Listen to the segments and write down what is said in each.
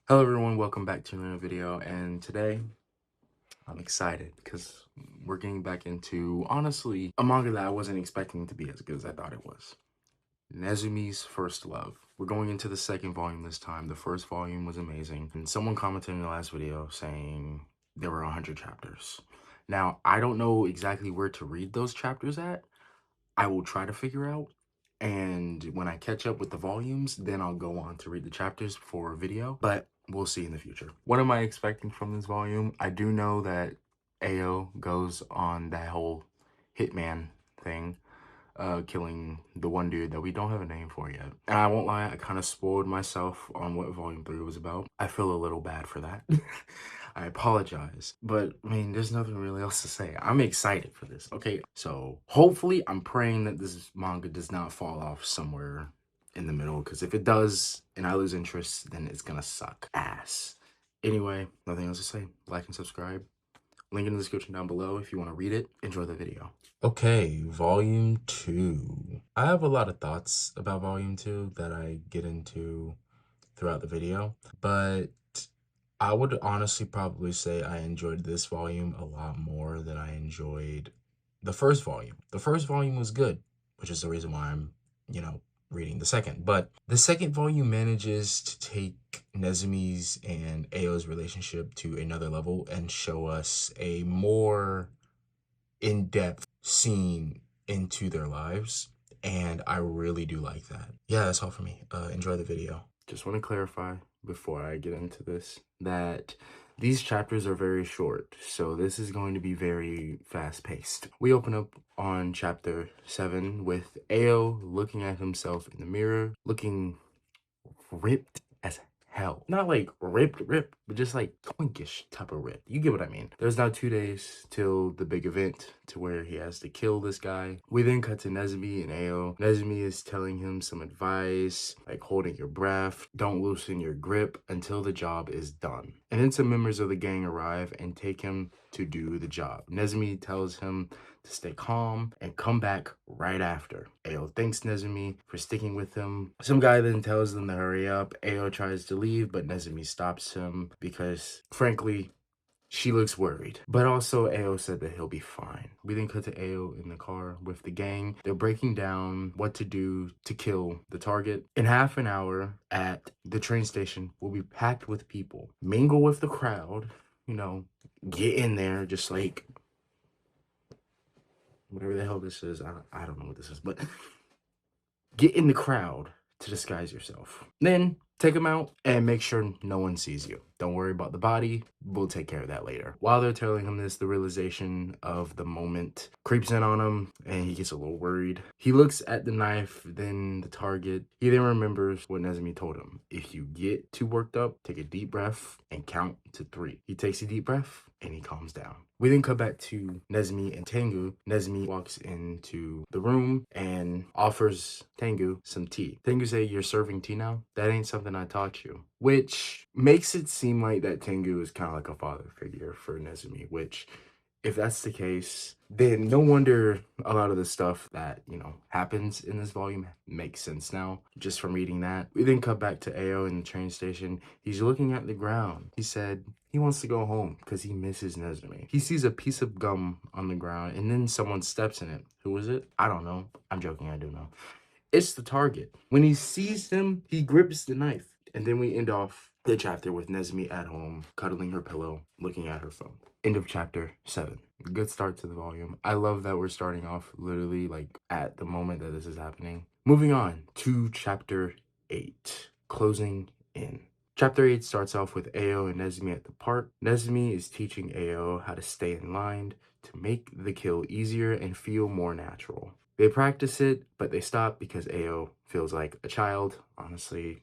Hello everyone, welcome back to another video, and today I'm excited because we're getting back into, honestly, a manga that I wasn't expecting to be as good as I thought it was. Nezumi's First Love. We're going into the second volume this time. The first volume was amazing, and someone commented in the last video saying there were 100 chapters. Now, I don't know exactly where to read those chapters at. I will try to figure out, and when I catch up with the volumes, then I'll go on to read the chapters for a video, but we'll see in the future. What am I expecting from this volume? I do know that Ao goes on that whole hitman thing, killing the one dude that we don't have a name for yet. And I won't lie, I kind of spoiled myself on what volume 3 was about. I feel a little bad for that. I apologize, but I mean, there's nothing really else to say. I'm excited for this. Okay, so hopefully I'm praying that this manga does not fall off somewhere in the middle, because if it does and I lose interest, then it's gonna suck ass. Anyway, nothing else to say. Like and subscribe. Link in the description down below if you want to read it. Enjoy the video. Okay, volume 2. I have a lot of thoughts about volume 2 that I get into throughout the video, but I would honestly probably say I enjoyed this volume a lot more than I enjoyed the first volume. The first volume was good, which is the reason why I'm, reading the second. But the second volume manages to take Nezumi's and Ao's relationship to another level and show us a more in-depth scene into their lives. And I really do like that. Yeah, that's all for me. Enjoy the video. Just want to clarify before I get into this that these chapters are very short, so this is going to be very fast-paced. We open up on chapter 7 with Ao looking at himself in the mirror, looking ripped as hell. Not like ripped, but just like twinkish type of ripped. You get what I mean. There's now 2 days till the big event to where he has to kill this guy. We then cut to Nezumi and Ao. Nezumi is telling him some advice, like holding your breath, don't loosen your grip until the job is done. And then some members of the gang arrive and take him to do the job. Nezumi tells him to stay calm and come back right after. Ao thanks Nezumi for sticking with him. Some guy then tells them to hurry up. Ao tries to leave, but Nezumi stops him because, frankly, she looks worried. But also, Ao said that he'll be fine. We then cut to Ao in the car with the gang. They're breaking down what to do to kill the target. In half an hour at the train station will be packed with people. Mingle with the crowd, get in there, just like whatever the hell this is. I don't know what this is, but get in the crowd to disguise yourself. Then take them out and make sure no one sees you. Don't worry about the body. We'll take care of that later. While they're telling him this, the realization of the moment creeps in on him and he gets a little worried. He looks at the knife, then the target. He then remembers what Nezumi told him. If you get too worked up, take a deep breath and count to 3. He takes a deep breath and he calms down. We then cut back to Nezumi and Tengu. Nezumi walks into the room and offers Tengu some tea. Tengu say, "You're serving tea now? That ain't something I taught you." Which makes it seem like that Tengu is kind of like a father figure for Nezumi, which, if that's the case, then no wonder a lot of the stuff that, happens in this volume makes sense now, just from reading that. We then cut back to Ao in the train station. He's looking at the ground. He said he wants to go home because he misses Nezumi. He sees a piece of gum on the ground, and then someone steps in it. Who is it? I don't know. I'm joking, I do know. It's the target. When he sees him, he grips the knife. And then we end off the chapter with Nezumi at home, cuddling her pillow, looking at her phone. End of chapter 7. Good start to the volume. I love that we're starting off literally like at the moment that this is happening. Moving on to chapter 8, closing in. Chapter 8 starts off with Ao and Nezumi at the park. Nezumi is teaching Ao how to stay in line to make the kill easier and feel more natural. They practice it, but they stop because Ao feels like a child. Honestly,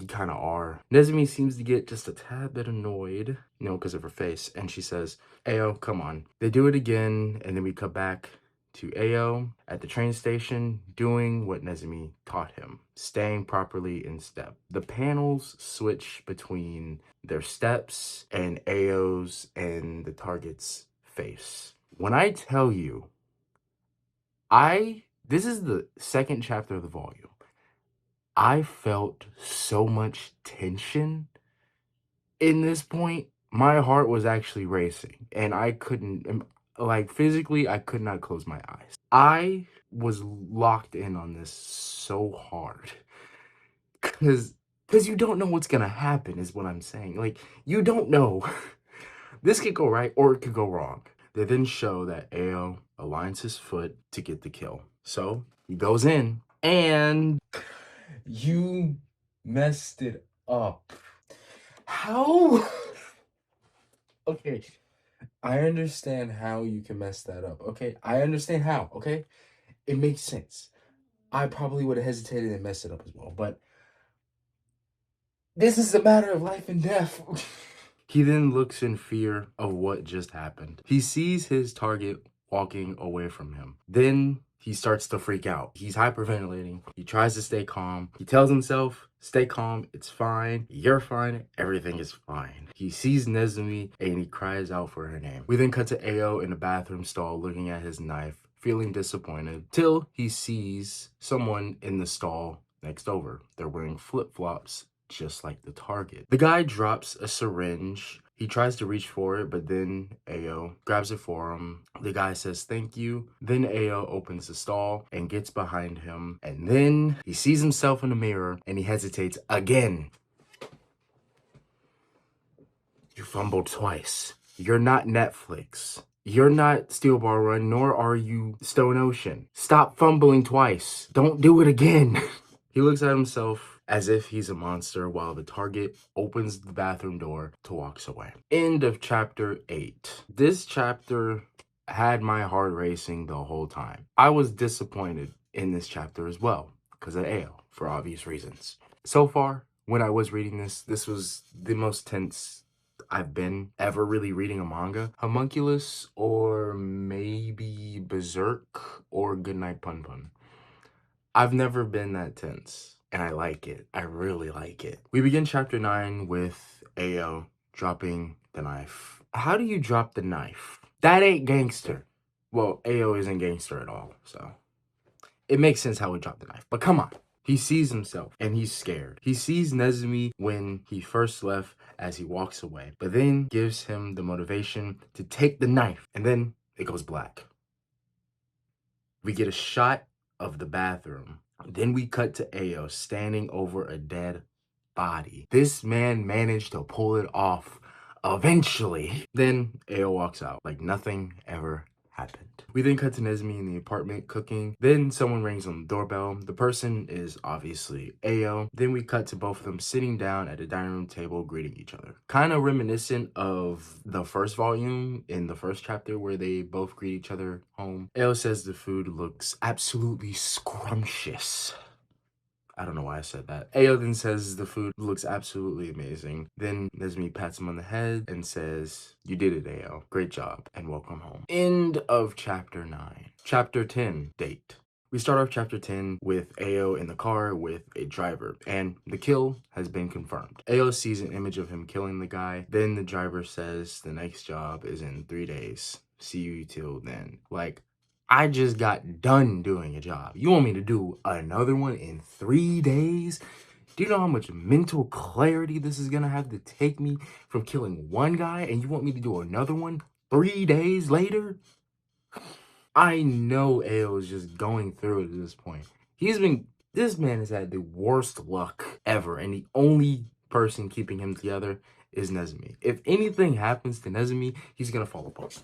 you kind of are. Nezumi seems to get just a tad bit annoyed, because of her face, and she says, "Ao, come on." They do it again, and then we cut back to Ao at the train station doing what Nezumi taught him, staying properly in step. The panels switch between their steps and Ao's and the target's face. When I tell you, this is the second chapter of the volume. I felt so much tension in this point. My heart was actually racing, and I couldn't, like, physically, I could not close my eyes. I was locked in on this so hard because you don't know what's gonna happen, is what I'm saying. Like, you don't know. This could go right or it could go wrong. They then show that Ao aligns his foot to get the kill. So he goes in and you messed it up. How? Okay, I understand how you can mess that up. Okay, I understand how. Okay, it makes sense. I probably would have hesitated and messed it up as well, but this is a matter of life and death. He then looks in fear of what just happened. He sees his target walking away from him. Then he starts to freak out. He's hyperventilating. He tries to stay calm. He tells himself, stay calm, it's fine, you're fine, everything is fine. He sees Nezumi and he cries out for her name. We then cut to Ao in the bathroom stall looking at his knife, feeling disappointed, till he sees someone in the stall next over. They're wearing flip-flops, just like the target. The guy drops a syringe. He tries to reach for it, but then Ao grabs it for him. The guy says thank you. Then Ao opens the stall and gets behind him. And then he sees himself in the mirror and he hesitates again. You fumbled twice. You're not Netflix. You're not Steel Ball Run, nor are you Stone Ocean. Stop fumbling twice. Don't do it again. He looks at himself as if he's a monster while the target opens the bathroom door to walk away. End of chapter 8. This chapter had my heart racing the whole time. I was disappointed in this chapter as well because of Ao, for obvious reasons. So far, when I was reading this was the most tense I've been ever really reading a manga. Homunculus or maybe Berserk or Goodnight Pun Pun. I've never been that tense, and I like it. I really like it. We begin chapter 9 with Ao dropping the knife. How do you drop the knife? That ain't gangster. Well, Ao isn't gangster at all, so it makes sense how he dropped the knife. But come on. He sees himself, and he's scared. He sees Nezumi when he first left as he walks away, but then gives him the motivation to take the knife, and then it goes black. We get a shot of the bathroom. Then we cut to Ao standing over a dead body. This man managed to pull it off eventually. Then Ao walks out like nothing ever happened. We then cut to Nezumi in the apartment cooking. Then someone rings on the doorbell. The person is obviously Ao. Then we cut to both of them sitting down at a dining room table greeting each other. Kind of reminiscent of the first volume in the first chapter where they both greet each other home. Ao says the food looks absolutely scrumptious. I don't know why I said that. Ao then says the food looks absolutely amazing. Then Nezumi pats him on the head and says, you did it, Ao. Great job and welcome home. End of chapter 9. Chapter 10, date. We start off chapter 10 with Ao in the car with a driver, and the kill has been confirmed. Ao sees an image of him killing the guy. Then the driver says the next job is in 3 days. See you till then. Like, I just got done doing a job. You want me to do another one in 3 days? Do you know how much mental clarity this is gonna have to take me from killing one guy, and you want me to do another one 3 days later? I know Ao is just going through it at this point. This man has had the worst luck ever, and the only person keeping him together is Nezumi. If anything happens to Nezumi, he's gonna fall apart.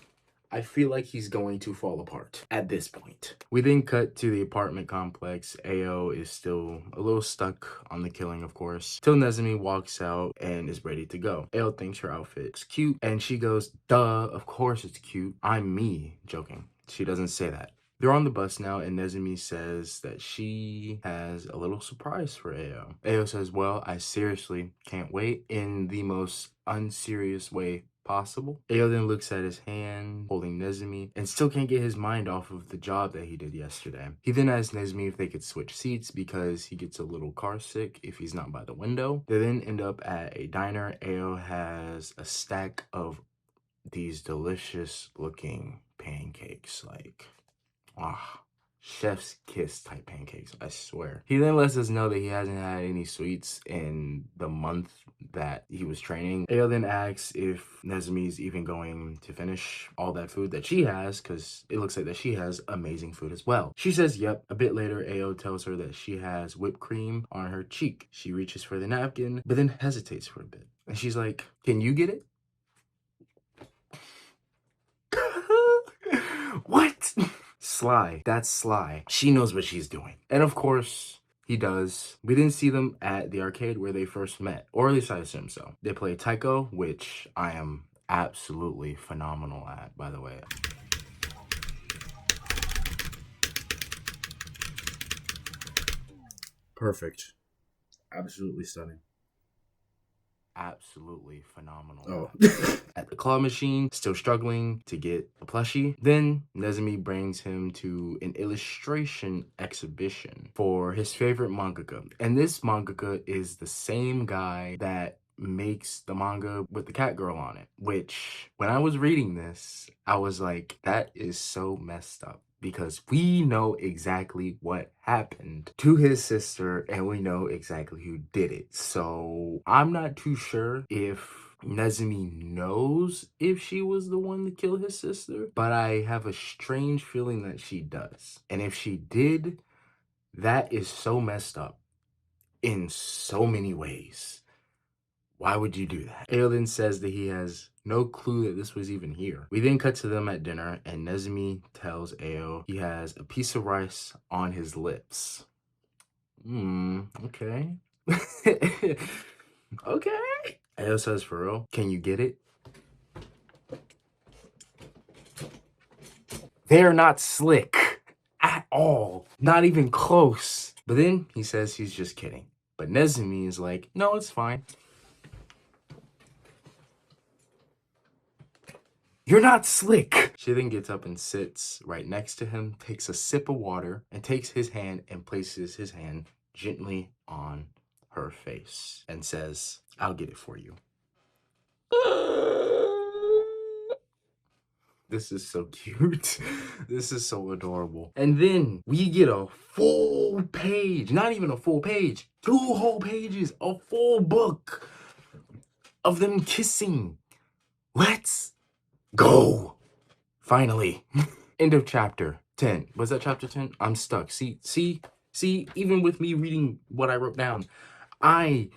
I feel like he's going to fall apart at this point. We then cut to the apartment complex. Ao is still a little stuck on the killing, of course, till Nezumi walks out and is ready to go. Ao thinks her outfit is cute, and she goes, duh, of course it's cute. I'm me, joking. She doesn't say that. They're on the bus now, and Nezumi says that she has a little surprise for Ao. Ao says, well, I seriously can't wait, in the most unserious way possible. Ao then looks at his hand holding Nezumi and still can't get his mind off of the job that he did yesterday. He then asks Nezumi if they could switch seats because he gets a little car sick if he's not by the window. They then end up at a diner. Ao has a stack of these delicious looking pancakes. Like, ah. chef's kiss type pancakes, I swear. He then lets us know that he hasn't had any sweets in the month that he was training. Ao then asks if Nezumi's even going to finish all that food that she has, because it looks like that she has amazing food as well. She says yep. A bit later, Ao tells her that she has whipped cream on her cheek. She reaches for the napkin, but then hesitates for a bit. And she's like, can you get it? What? Sly. That's Sly. She knows what she's doing. And of course, he does. We didn't see them at the arcade where they first met, or at least I assume so. They play Taiko, which I am absolutely phenomenal at, by the way. Perfect. Absolutely stunning. Absolutely phenomenal. Oh. At the claw machine, still struggling to get a plushie. Then Nezumi brings him to an illustration exhibition for his favorite mangaka. And this mangaka is the same guy that makes the manga with the cat girl on it, which when I was reading this, I was like, that is so messed up. Because we know exactly what happened to his sister and we know exactly who did it. So I'm not too sure if Nezumi knows if she was the one to kill his sister, but I have a strange feeling that she does. And if she did, that is so messed up in so many ways. Why would you do that? Ao then says that he has no clue that this was even here. We then cut to them at dinner, and Nezumi tells Ao he has a piece of rice on his lips. Okay. Okay. Ao says, for real, can you get it? They're not slick at all. Not even close. But then he says he's just kidding. But Nezumi is like, no, it's fine. You're not slick. She then gets up and sits right next to him, takes a sip of water, and takes his hand and places his hand gently on her face and says, I'll get it for you. This is so cute. This is so adorable. And then we get a full page, not even a full page, 2 whole pages, a full book of them kissing. Let's go. Finally. End of chapter 10. Was that chapter 10? I'm stuck. See, even with me reading what I wrote down, I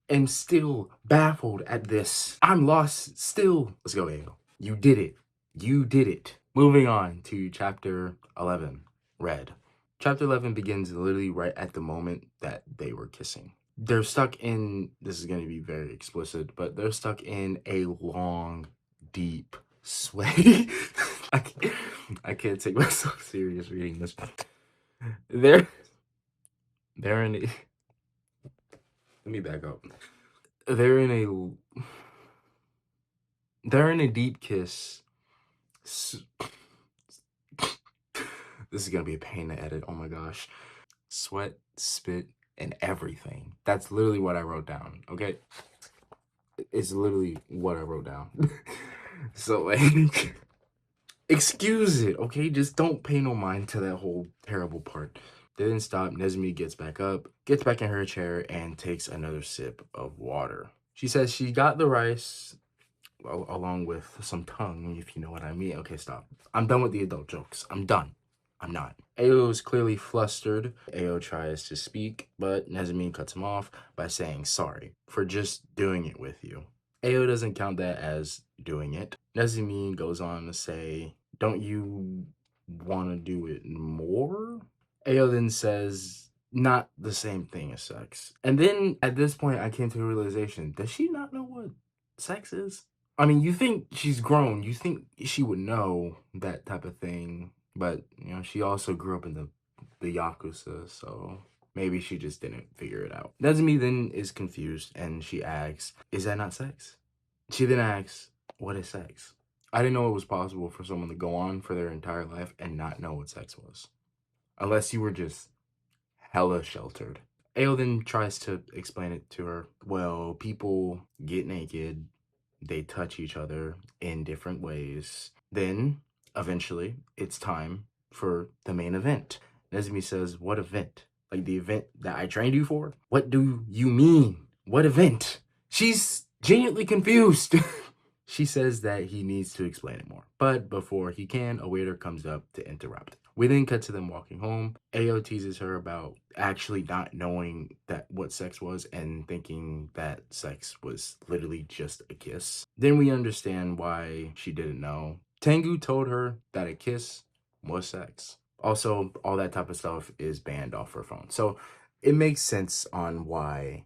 am still baffled at this. I'm lost still. Let's go, Ao. You did it. You did it. Moving on to chapter 11, Red. Chapter 11 begins literally right at the moment that they were kissing. They're stuck in, this is going to be very explicit, but they're stuck in a long, deep sweaty. I can't take myself serious reading this. They're in a, let me back up. They're in a deep kiss. This is gonna be a pain to edit. Oh my gosh. Sweat, spit, and everything. That's literally what I wrote down. Okay. It's literally what I wrote down. So like, excuse it, okay? Just don't pay no mind to that whole terrible part. They didn't stop. Nezumi gets back up, gets back in her chair, and takes another sip of water. She says she got the rice along with some tongue, if you know what I mean. Okay, stop. I'm done with the adult jokes. I'm done. I'm not. Ao is clearly flustered. Ao tries to speak, but Nezumi cuts him off by saying sorry for just doing it with you. Ao doesn't count that as doing it. Nezumi goes on to say, don't you want to do it more? Ao then says, not the same thing as sex. And then at this point, I came to the realization, does she not know what sex is? I mean, you think she's grown. You think she would know that type of thing. But, you know, she also grew up in the Yakuza, so maybe she just didn't figure it out. Nezumi then is confused, and she asks, is that not sex? She then asks, what is sex? I didn't know it was possible for someone to go on for their entire life and not know what sex was. Unless you were just hella sheltered. Ao then tries to explain it to her. Well, people get naked. They touch each other in different ways. Then, eventually, it's time for the main event. Nezumi says, "What event? Like the event that I trained you for? What do you mean? What event?" She's genuinely confused. She says that he needs to explain it more. But before he can, a waiter comes up to interrupt. We then cut to them walking home. Ao teases her about actually not knowing that what sex was and thinking that sex was literally just a kiss. Then we understand why she didn't know. Tengu told her that a kiss was sex. Also, all that type of stuff is banned off her phone. So it makes sense on why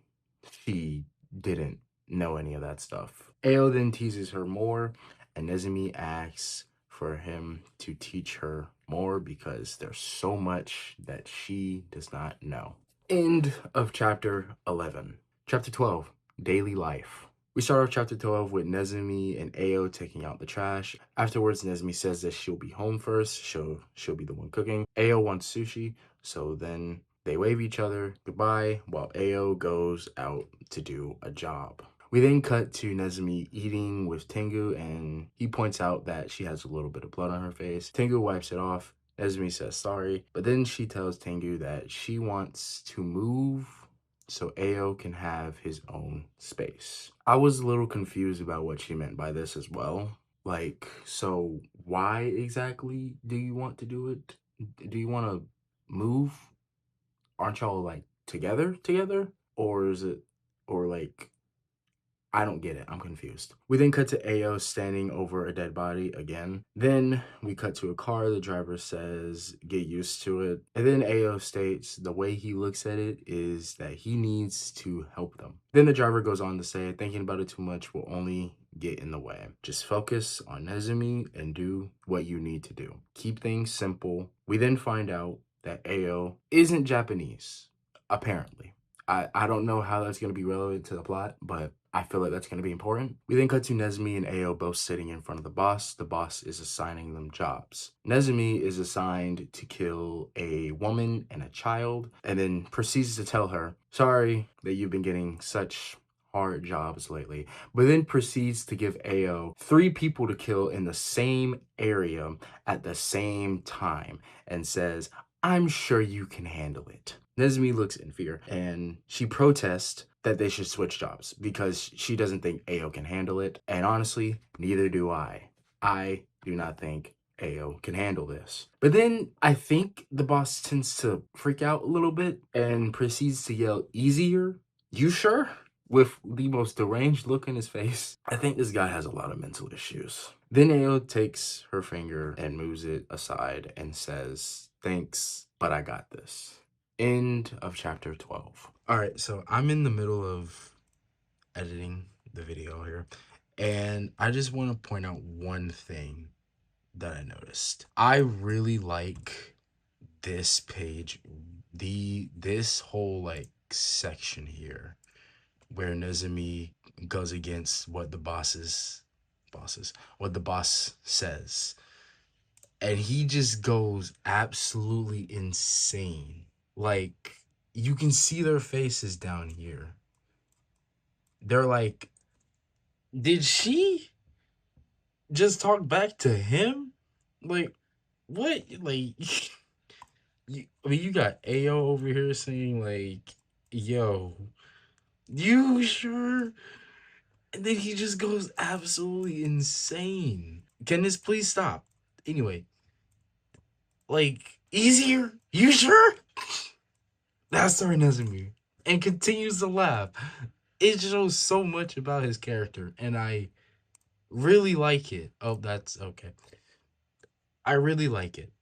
she didn't know any of that stuff. Ao then teases her more, and Nezumi asks for him to teach her more because there's so much that she does not know. End of chapter 11. Chapter 12, Daily Life. We start off chapter 12 with Nezumi and Ao taking out the trash. Afterwards, Nezumi says that she'll be home first. She'll be the one cooking. Ao wants sushi, so then they wave each other goodbye while Ao goes out to do a job. We then cut to Nezumi eating with Tengu, and he points out that she has a little bit of blood on her face. Tengu wipes it off. Nezumi says sorry, but then she tells Tengu that she wants to move so Ao can have his own space. I was a little confused about what she meant by this as well. Like, so why exactly do you want to do it? Do you want to move? Aren't y'all like together? Or is it, or like, I don't get it. I'm confused. We then cut to Ao standing over a dead body again. Then we cut to a car. The driver says, "Get used to it." And then Ao states the way he looks at it is that he needs to help them. Then the driver goes on to say, "Thinking about it too much will only get in the way. Just focus on Nezumi and do what you need to do. Keep things simple." We then find out that Ao isn't Japanese, apparently. I don't know how that's going to be relevant to the plot, but I feel like that's going to be important. We then cut to Nezumi and Ao both sitting in front of the boss. The boss is assigning them jobs. Nezumi is assigned to kill a woman and a child, and then proceeds to tell her, "Sorry that you've been getting such hard jobs lately," but then proceeds to give Ao 3 people to kill in the same area at the same time and says, "I'm sure you can handle it." Nezumi looks in fear, and she protests that they should switch jobs because she doesn't think Ao can handle it. And honestly, neither do I. I do not think Ao can handle this. But then I think the boss tends to freak out a little bit and proceeds to yell, "Easier? You sure?" With the most deranged look in his face. I think this guy has a lot of mental issues. Then Ao takes her finger and moves it aside and says, "Thanks, but I got this." End of chapter 12. All right, so I'm in the middle of editing the video here, and I just want to point out one thing that I noticed. I really like this page, this whole like section here where Nezumi goes against what the what the boss says. And he just goes absolutely insane. Like, you can see their faces down here. They're like, did she just talk back to him? Like, what? Like, I mean, you got Ao over here saying, like, "Yo, you sure?" And then he just goes absolutely insane. Can this please stop? Anyway, like, "Easier? You sure?" That's our Nezumi. And continues to laugh. It shows so much about his character, and I really like it. Oh, that's okay. I really like it.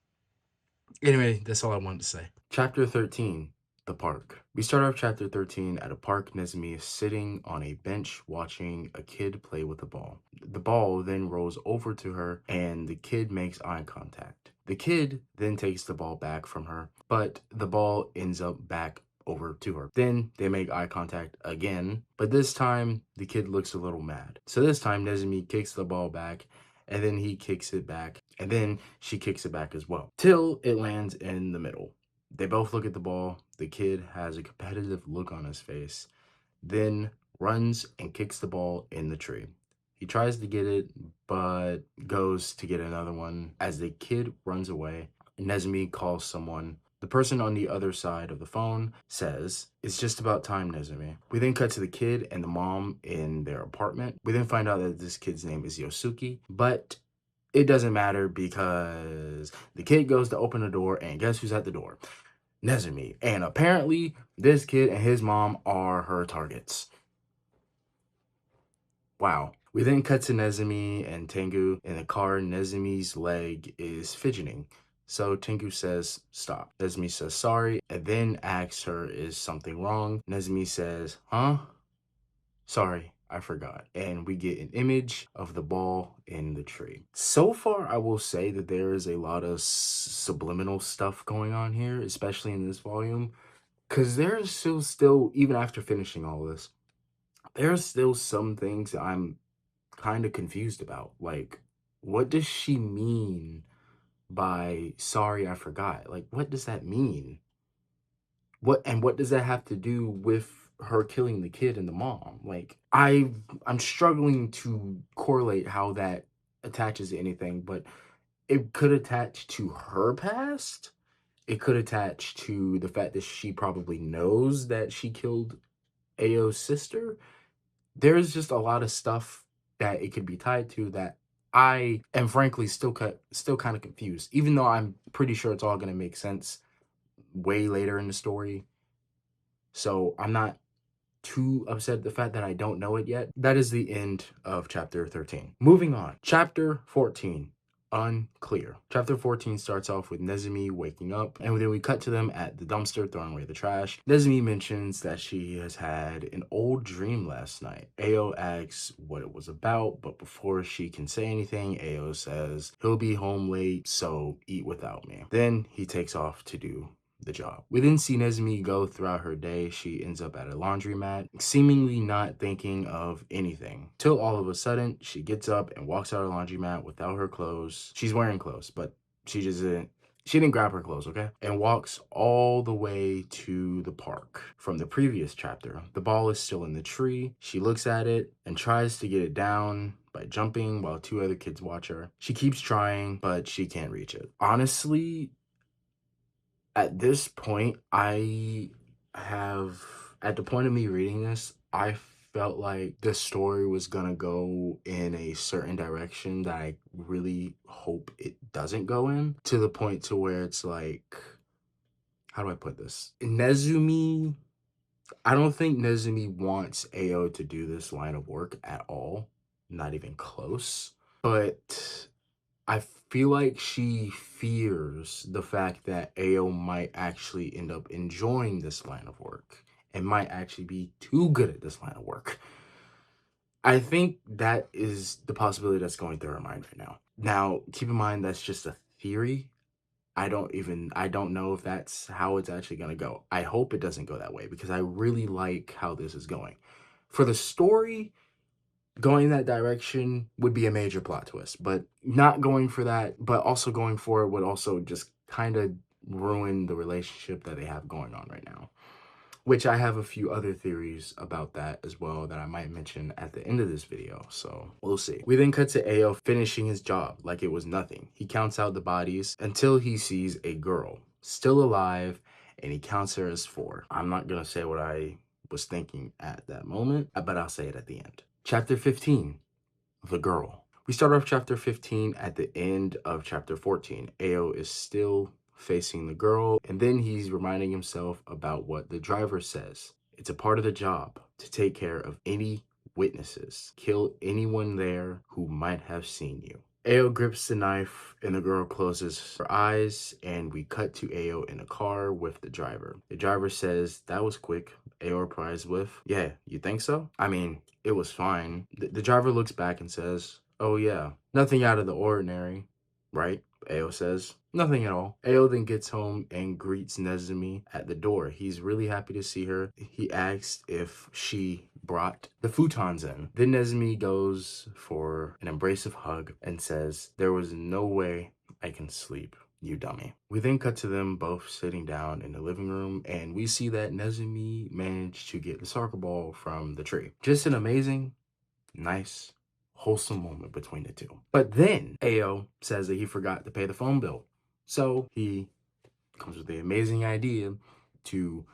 Anyway, that's all I wanted to say. Chapter 13, The Park. We start off chapter 13 at a park. Nezumi is sitting on a bench watching a kid play with a ball. The ball then rolls over to her, and the kid makes eye contact. The kid then takes the ball back from her, but the ball ends up back over to her. Then they make eye contact again, but this time the kid looks a little mad. So this time Nezumi kicks the ball back, and then he kicks it back, and then she kicks it back as well, till it lands in the middle. They both look at the ball. The kid has a competitive look on his face, then runs and kicks the ball in the tree. He tries to get it, but goes to get another one. As the kid runs away, Nezumi calls someone The person on the other side of the phone says, "It's just about time, Nezumi." We then cut to the kid and the mom in their apartment. We then find out that this kid's name is Yosuke, but it doesn't matter because the kid goes to open the door and guess who's at the door? Nezumi. And apparently this kid and his mom are her targets. Wow. We then cut to Nezumi and Tengu in the car. Nezumi's leg is fidgeting. So Tengu says, "Stop." Nezumi says sorry and then asks her, "Is something wrong?" Nezumi says, "Huh? Sorry, I forgot." And we get an image of the ball in the tree. So far, I will say that there is a lot of subliminal stuff going on here, especially in this volume. Because there's still, even after finishing all this, there's still some things that I'm kind of confused about. Like, what does she mean by sorry, I forgot? Like, what does that mean? What does that have to do with her killing the kid and the mom? Like, I'm struggling to correlate how that attaches to anything, but it could attach to her past. It could attach to the fact that she probably knows that she killed Ao's sister. There's just a lot of stuff that it could be tied to that I am frankly still kind of confused, even though I'm pretty sure it's all going to make sense way later in the story. So I'm not too upset at the fact that I don't know it yet. That is the end of chapter 13. Moving on. Chapter 14. Unclear. Chapter 14 starts off with Nezumi waking up, and then we cut to them at the dumpster throwing away the trash. Nezumi mentions that she has had an old dream last night. Ao asks what it was about, but before she can say anything, Ao says he'll be home late, so eat without me. Then he takes off to do the job. We then see Nezumi go throughout her day. She ends up at a laundromat, seemingly not thinking of anything. Till all of a sudden, she gets up and walks out of the laundromat without her clothes. She's wearing clothes, but she didn't grab her clothes, okay? And walks all the way to the park. From the previous chapter, the ball is still in the tree. She looks at it and tries to get it down by jumping while two other kids watch her. She keeps trying, but she can't reach it. Honestly, at this point, at the point of me reading this, I felt like the story was gonna go in a certain direction that I really hope it doesn't go in, to the point to where it's like, how do I put this? I don't think Nezumi wants Ao to do this line of work at all, not even close. But I feel like she fears the fact that Ao might actually end up enjoying this line of work and might actually be too good at this line of work. I think that is the possibility that's going through her mind right now. Now, keep in mind that's just a theory. I don't know if that's how it's actually going to go. I hope it doesn't go that way because I really like how this is going. For the story, going that direction would be a major plot twist, but not going for that, but also going for it would also just kind of ruin the relationship that they have going on right now, which I have a few other theories about that as well that I might mention at the end of this video, so we'll see. We then cut to Ao finishing his job like it was nothing. He counts out the bodies until he sees a girl still alive and he counts her as 4. I'm not gonna say what I was thinking at that moment, but I'll say it at the end. Chapter 15, The Girl. We start off chapter 15 at the end of chapter 14. Ao is still facing the girl, and then he's reminding himself about what the driver says. It's a part of the job to take care of any witnesses. Kill anyone there who might have seen you. Ao grips the knife and the girl closes her eyes, and we cut to Ao in a car with the driver. The driver says, "That was quick." Ao replies with, "Yeah, you think so? I mean, it was fine." The driver looks back and says, "Oh yeah, nothing out of the ordinary, right?" Ao says, "Nothing at all." Ao then gets home and greets Nezumi at the door. He's really happy to see her. He asks if she brought the futons in. Then Nezumi goes for an abrasive hug and says, "There was no way I can sleep, you dummy." We then cut to them both sitting down in the living room, and we see that Nezumi managed to get the soccer ball from the tree. Just an amazing, nice, wholesome moment between the two. But then Ao says that he forgot to pay the phone bill. So he comes with the amazing idea to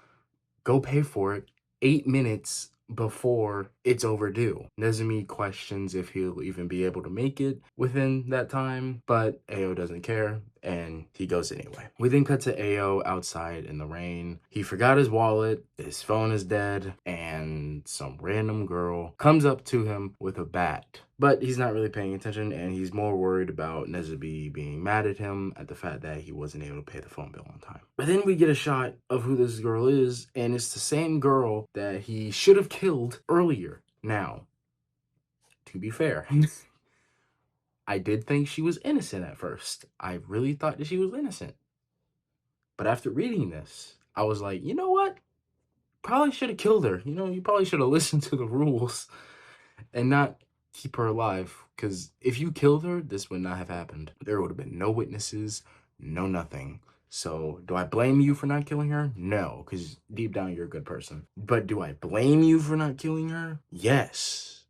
go pay for it 8 minutes before it's overdue. Nezumi questions if he'll even be able to make it within that time, but Ao doesn't care and he goes anyway. We then cut to Ao outside in the rain. He forgot his wallet, his phone is dead, and some random girl comes up to him with a bat. But he's not really paying attention, and he's more worried about Nezumi being mad at him at the fact that he wasn't able to pay the phone bill on time. But then we get a shot of who this girl is, and it's the same girl that he should have killed earlier. Now, to be fair, I did think she was innocent at first. I really thought that she was innocent. But after reading this, I was like, you know what? Probably should have killed her. You probably should have listened to the rules and not keep her alive. Because if you killed her, this would not have happened. There would have been no witnesses, no nothing. So do I blame you for not killing her? No, because deep down you're a good person. But do I blame you for not killing her? Yes.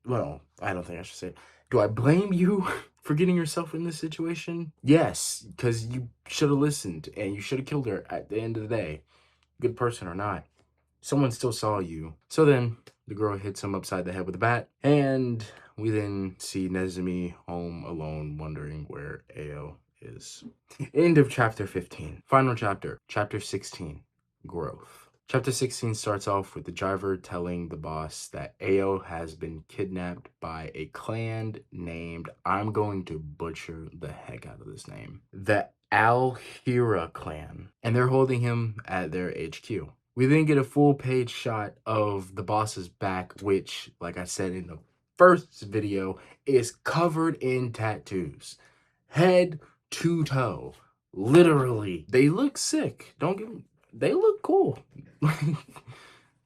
Well, I don't think I should say it. Do I blame you for getting yourself in this situation? Yes, because you should have listened and you should have killed her at the end of the day. Good person or not. Someone still saw you. So then the girl hits him upside the head with a bat, and we then see Nezumi home alone, wondering where Ao is. End of chapter 15. Final chapter, chapter 16, growth. Chapter 16 starts off with the driver telling the boss that Ao has been kidnapped by a clan named, I'm going to butcher the heck out of this name, the Al-Hira clan, and they're holding him at their HQ. We then get a full page shot of the boss's back, which, like I said in the first video, is covered in tattoos. Head to toe. Literally. They look sick. They look cool.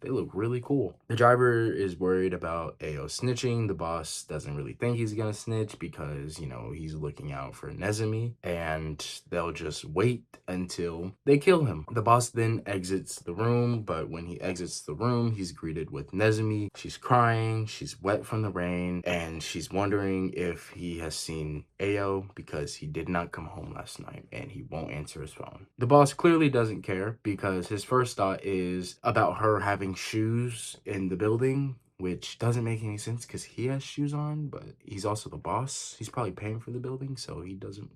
They look really cool. The driver is worried about Ao snitching. The boss doesn't really think he's gonna snitch because, he's looking out for Nezumi, and they'll just wait until they kill him. The boss then exits the room, but when he exits the room, he's greeted with Nezumi. She's crying, she's wet from the rain, and she's wondering if he has seen Ao because he did not come home last night and he won't answer his phone. The boss clearly doesn't care because his first thought is about her having shoes in the building, which doesn't make any sense because he has shoes on, but he's also the boss. He's probably paying for the building, so it doesn't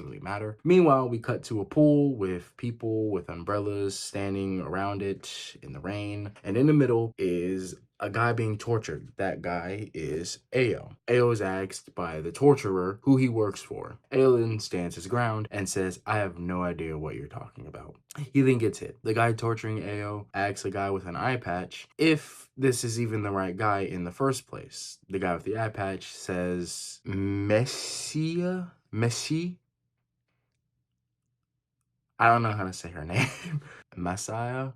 really matter. Meanwhile, we cut to a pool with people with umbrellas standing around it in the rain, and in the middle is a guy being tortured. That guy is Ao. Ao is asked by the torturer who he works for. Ao then stands his ground and says, I have no idea what you're talking about. He then gets hit. The guy torturing Ao asks a guy with an eye patch if this is even the right guy in the first place. The guy with the eye patch says, Messi? I don't know how to say her name. Messiah?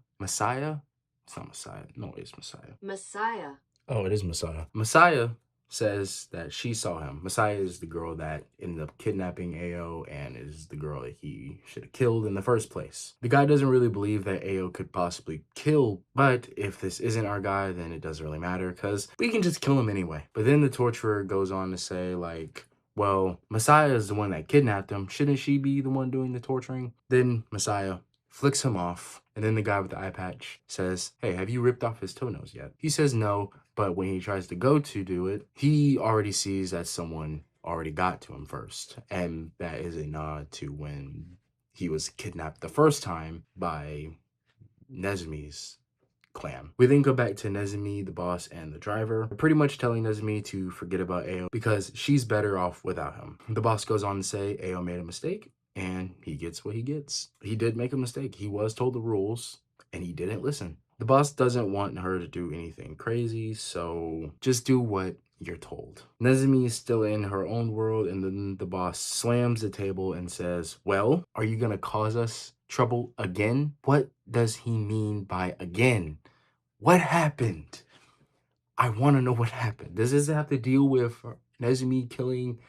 It's not Messiah. No, it's Messiah. Messiah. Oh, it is Messiah. Messiah says that she saw him. Messiah is the girl that ended up kidnapping Ao and is the girl that he should have killed in the first place. The guy doesn't really believe that Ao could possibly kill, but if this isn't our guy, then it doesn't really matter because we can just kill him anyway. But then the torturer goes on to say, like, well, Messiah is the one that kidnapped him. Shouldn't she be the one doing the torturing? Then Messiah flicks him off, and then the guy with the eye patch says, hey, have you ripped off his toenails yet? He says no, but when he tries to go to do it, he already sees that someone already got to him first, and that is a nod to when he was kidnapped the first time by Nezumi's clan. We then go back to Nezumi, the boss, and the driver, pretty much telling Nezumi to forget about Ao because she's better off without him. The boss goes on to say Ao made a mistake, and he gets what he gets. He did make a mistake. He was told the rules, and he didn't listen. The boss doesn't want her to do anything crazy, so just do what you're told. Nezumi is still in her own world, and then the boss slams the table and says, well, are you gonna cause us trouble again? What does he mean by again? What happened? I want to know what happened. Does this have to deal with Nezumi killing,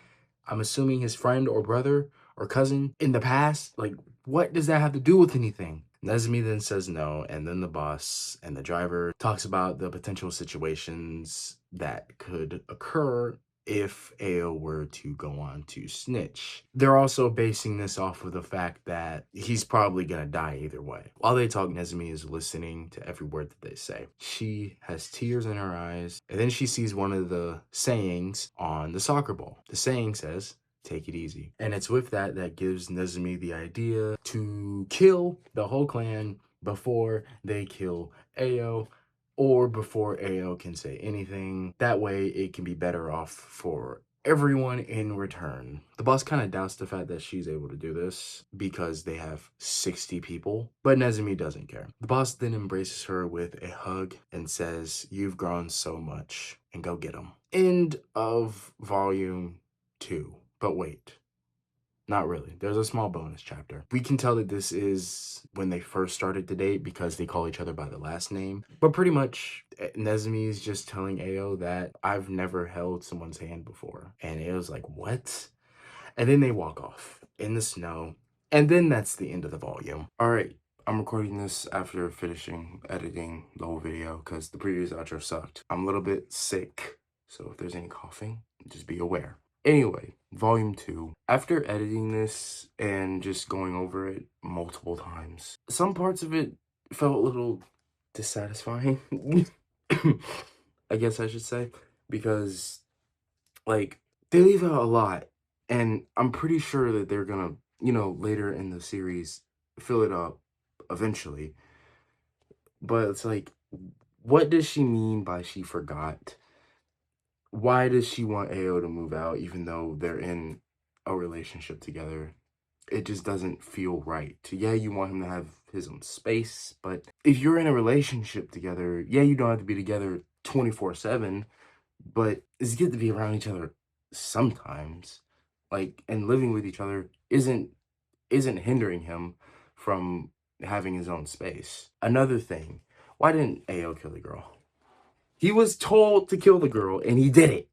I'm assuming, his friend or brother or cousin in the past? Like, what does that have to do with anything? Nezumi then says no, and then the boss and the driver talks about the potential situations that could occur if Ao were to go on to snitch. They're also basing this off of the fact that he's probably gonna die either way. While they talk, Nezumi is listening to every word that they say. She has tears in her eyes, and then she sees one of the sayings on the soccer ball. The saying says, "Take it easy." And it's with that that gives Nezumi the idea to kill the whole clan before they kill Ao, or before Ao can say anything. That way it can be better off for everyone in return. The boss kind of doubts the fact that she's able to do this because they have 60 people, but Nezumi doesn't care. The boss then embraces her with a hug and says, "You've grown so much," and go get him. End of volume 2. But wait. Not really. There's a small bonus chapter. We can tell that this is when they first started to date because they call each other by the last name. But pretty much, Nezumi is just telling Ao that I've never held someone's hand before. And Ao's like, what? And then they walk off in the snow. And then that's the end of the volume. All right. I'm recording this after finishing editing the whole video because the previous outro sucked. I'm a little bit sick, so if there's any coughing, just be aware. Anyway, volume 2. After editing this and just going over it multiple times, some parts of it felt a little dissatisfying. I guess I should say, because like they leave out a lot, and I'm pretty sure that they're gonna, later in the series fill it up eventually. But it's like, what does she mean by she forgot? Why does she want Ao to move out even though they're in a relationship together? It just doesn't feel right. Yeah, you want him to have his own space, but if you're in a relationship together, yeah, you don't have to be together 24/7, but it's good to be around each other sometimes. Like, and living with each other isn't hindering him from having his own space. Another thing, why didn't Ao kill the girl? He was told to kill the girl, and he did it.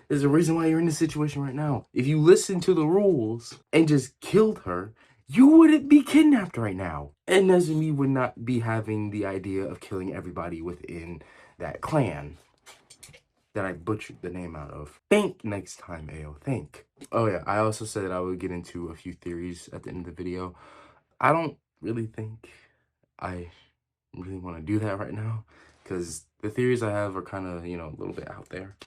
There's a reason why you're in this situation right now. If you listened to the rules and just killed her, you wouldn't be kidnapped right now. And Nezumi would not be having the idea of killing everybody within that clan that I butchered the name out of. Think next time, Ao. Think. Oh yeah, I also said that I would get into a few theories at the end of the video. I don't really think I really want to do that right now because the theories I have are kind of, a little bit out there.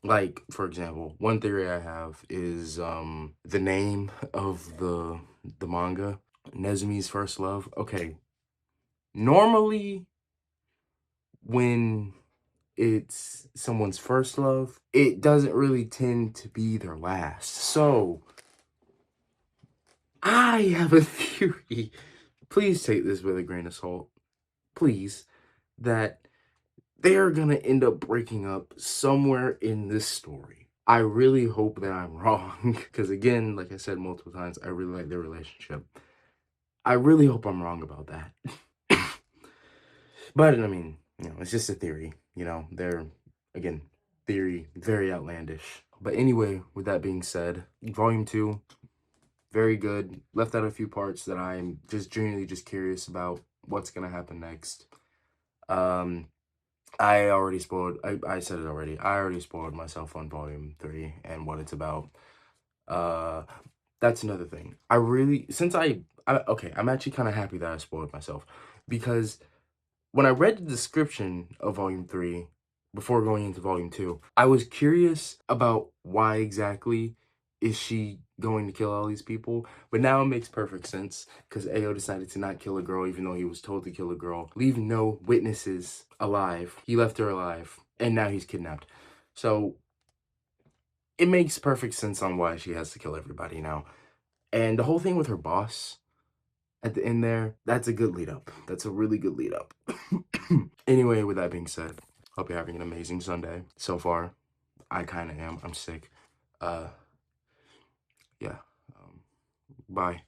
Like, for example, one theory I have is the name of the manga, Nezumi's First Love. Okay, normally when it's someone's first love, it doesn't really tend to be their last. So I have a theory, please take this with a grain of salt, please, that they're gonna end up breaking up somewhere in this story. I really hope that I'm wrong, because again, like I said multiple times, I really like their relationship. I really hope I'm wrong about that. But, I mean, it's just a theory, they're, again, theory, very outlandish. But anyway, with that being said, volume 2, very good. Left out a few parts that I'm just genuinely just curious about what's gonna happen next. I already spoiled, I said it already. I already spoiled myself on volume 3 and what it's about. That's another thing. I really, since okay, I'm actually kind of happy that I spoiled myself because when I read the description of volume 3 before going into volume 2, I was curious about why exactly is she going to kill all these people, but now it makes perfect sense because Ao decided to not kill a girl even though he was told to kill a girl, leave no witnesses alive. He left her alive, and now he's kidnapped. So it makes perfect sense on why she has to kill everybody now. And the whole thing with her boss at the end there, that's a good lead up. That's a really good lead up. Anyway, with that being said, hope you're having an amazing Sunday. So far, I kind of am. I'm sick. Yeah. Bye.